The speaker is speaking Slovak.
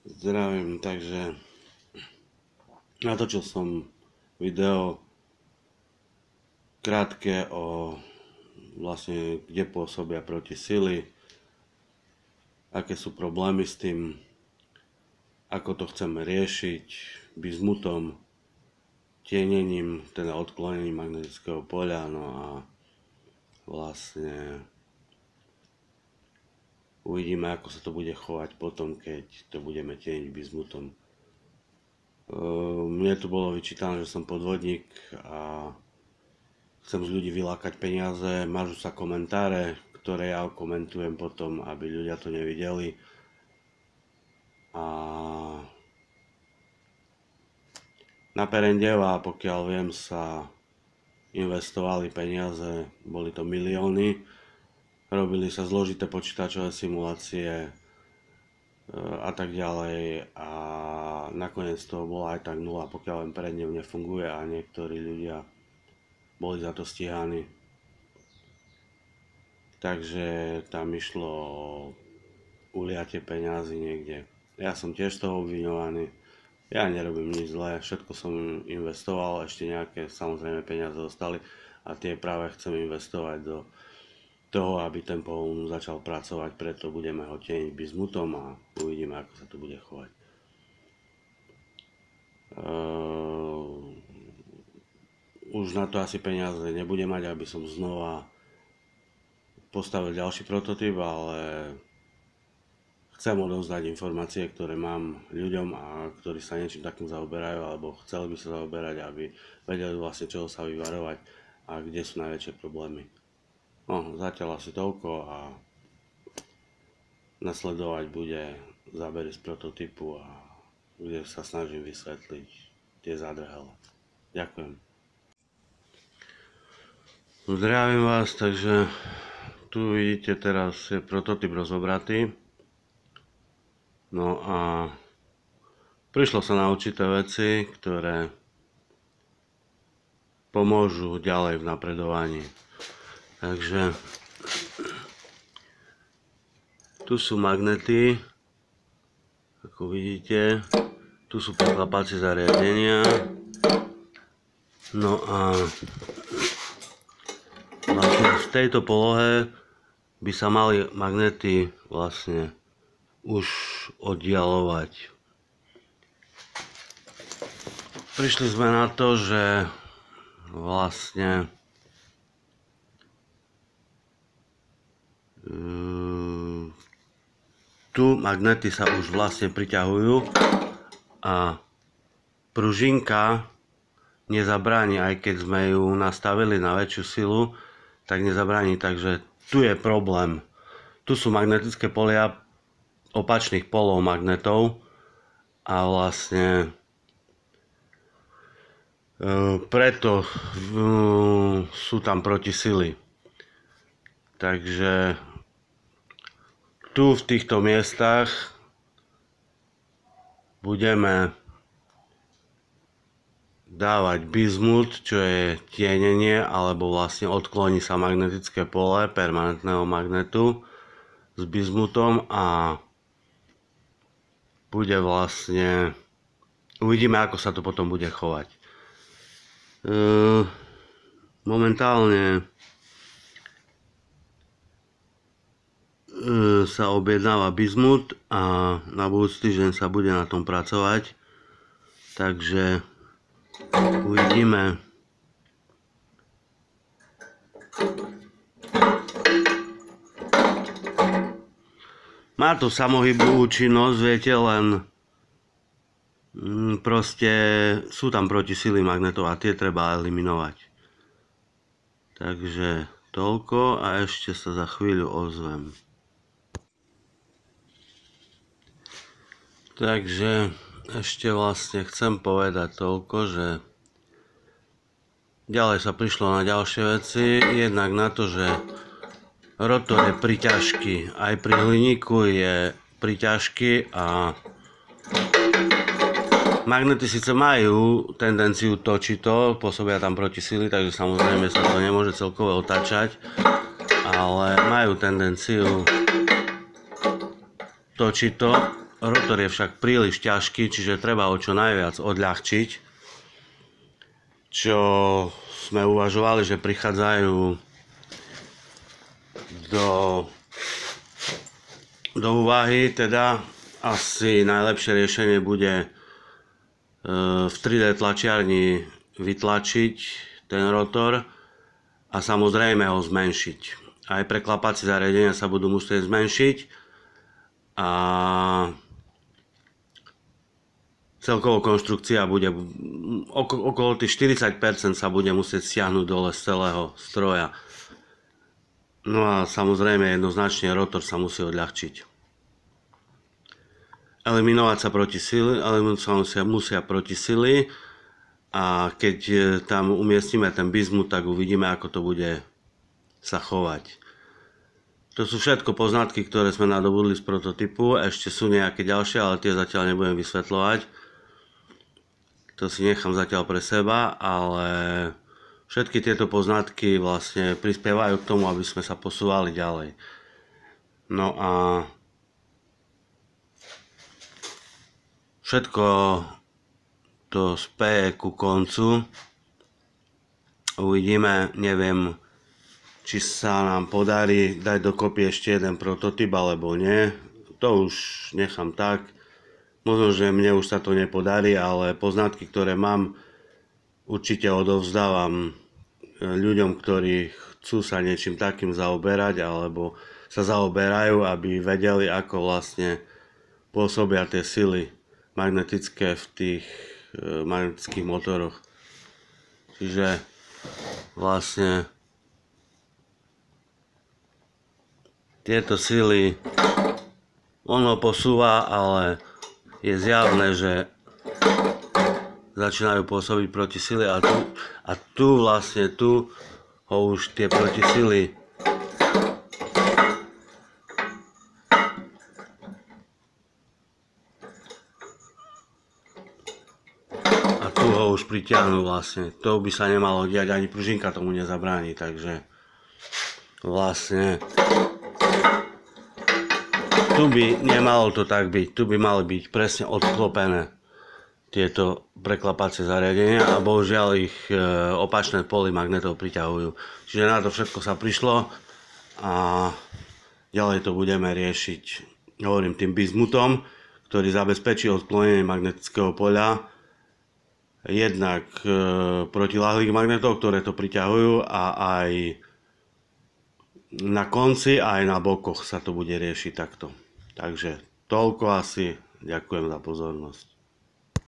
Zdravím, takže natočil som video krátke o vlastne kde pôsobia protisily, aké sú problémy s tým, ako to chceme riešiť bizmutom, tienením, teda odklonením magnetického poľa, no a vlastne uvidíme, ako sa to bude chovať potom, keď to budeme tieniť bizmutom. Mne tu bolo vyčítané, že som podvodník a chcem z ľudí vylákať peniaze, mažu sa komentáre, ktoré ja komentujem potom, aby ľudia to nevideli. A na Perendeva, pokiaľ viem, sa investovali peniaze, boli to milióny, robili sa zložité počítačové simulácie a tak ďalej a nakoniec to bola aj tak nula, pokiaľ len Perendev nefunguje a niektorí ľudia boli za to stíhaní. Takže tam išlo o uliatie peňazí niekde. Ja som tiež z toho obviňovaný. Ja nerobím nič zlé, všetko som investoval, ešte nejaké samozrejme peniaze zostali a tie práve chcem investovať do toho, aby ten pohon začal pracovať, preto budeme ho tieniť bizmutom a uvidíme, ako sa to bude chovať. Už na to asi peniaze nebudem mať, aby som znova postavil ďalší prototyp, ale chcem odovzdať informácie, ktoré mám ľuďom a ktorí sa niečím takým zaoberajú alebo chceli by sa zaoberať, aby vedeli vlastne čoho sa vyvarovať a kde sú najväčšie problémy. No, zatiaľ asi toľko a nasledovať bude zábery z prototypu a kde sa snažím vysvetliť tie zádrhele. Ďakujem. Zdravím vás, takže tu vidíte teraz je prototyp rozobratý. No a prišlo sa na určité veci, ktoré pomôžu ďalej v napredovaní. Takže tu sú magnety, ako vidíte, tu sú preklápacie zariadenia. No a vlastne v tejto polohe by sa mali magnety vlastne už oddialovať. Prišli sme na to, že vlastne tu magnety sa už vlastne priťahujú a pružinka nezabráni, aj keď sme ju nastavili na väčšiu silu, tak nezabráni, takže tu je problém. Tu sú magnetické polia opačných polov magnetov a vlastne preto sú tam protisily. Takže tu v týchto miestach budeme dávať bizmut, čo je tienenie, alebo vlastne odkloní sa magnetické pole permanentného magnetu s bizmutom a bude vlastne, uvidíme, ako sa to potom bude chovať. Momentálne sa objednáva bizmut a na budúci týždeň sa bude na tom pracovať, takže uvidíme. Má to samohybnú účinnosť, viete, len proste sú tam protisily magnetov a tie treba eliminovať. Takže toľko a ešte sa za chvíľu ozvem. Takže ešte vlastne chcem povedať toľko, že ďalej sa prišlo na ďalšie veci, jednak na to, že rotor je priťažký, aj pri hliníku je priťažký a magnety síce majú tendenciu točiť to, pôsobia tam protisily, takže samozrejme sa to nemôže celkovo otáčať, ale majú tendenciu točiť to. Rotor je však príliš ťažký, čiže treba ho čo najviac odľahčiť. Čo sme uvažovali, že prichádzajú do úvahy, teda asi najlepšie riešenie bude v 3D tlačiarni vytlačiť ten rotor a samozrejme ho zmenšiť. Aj preklapacie zariadenia sa budú musieť zmenšiť a celková konštrukcia bude okolo tých 40% sa bude musieť stiahnuť dole z celého stroja. No a samozrejme jednoznačne rotor sa musí odľahčiť. Eliminovať sa musia protisily a keď tam umiestnime ten bizmut, tak uvidíme, ako to bude sa chovať. To sú všetko poznatky, ktoré sme nadobudli z prototypu. Ešte sú nejaké ďalšie, ale tie zatiaľ nebudem vysvetľovať. To si nechám zatiaľ pre seba, ale všetky tieto poznatky vlastne prispievajú k tomu, aby sme sa posúvali ďalej. No a všetko to speje ku koncu. Uvidíme, neviem, či sa nám podarí dať dokopy ešte jeden prototyp alebo nie. To už nechám tak. Možno, že mne už sa to nepodarí, ale poznatky, ktoré mám, určite odovzdávam ľuďom, ktorí chcú sa niečím takým zaoberať alebo sa zaoberajú, aby vedeli, ako vlastne pôsobia tie sily magnetické v tých magnetických motoroch. Čiže vlastne tieto sily ono posúva, ale je zjavné, že začínajú pôsobiť protisily a tu ho už tie protisily už pritiahnu vlastne. To by sa nemalo diať, ani pružinka tomu nezabráni, takže vlastne tu by nemalo to tak byť. Tu by mali byť presne odklopené tieto preklapacie zariadenia a bohužiaľ ich opačné poly magnetov priťahujú. Čiže na to všetko sa prišlo a ďalej to budeme riešiť, hovorím, tým bizmutom, ktorý zabezpečí odklonenie magnetického poľa jednak proti láhlých magnetov, ktoré to priťahujú, a aj na konci, aj na bokoch sa to bude riešiť takto. Takže toľko asi. Ďakujem za pozornosť.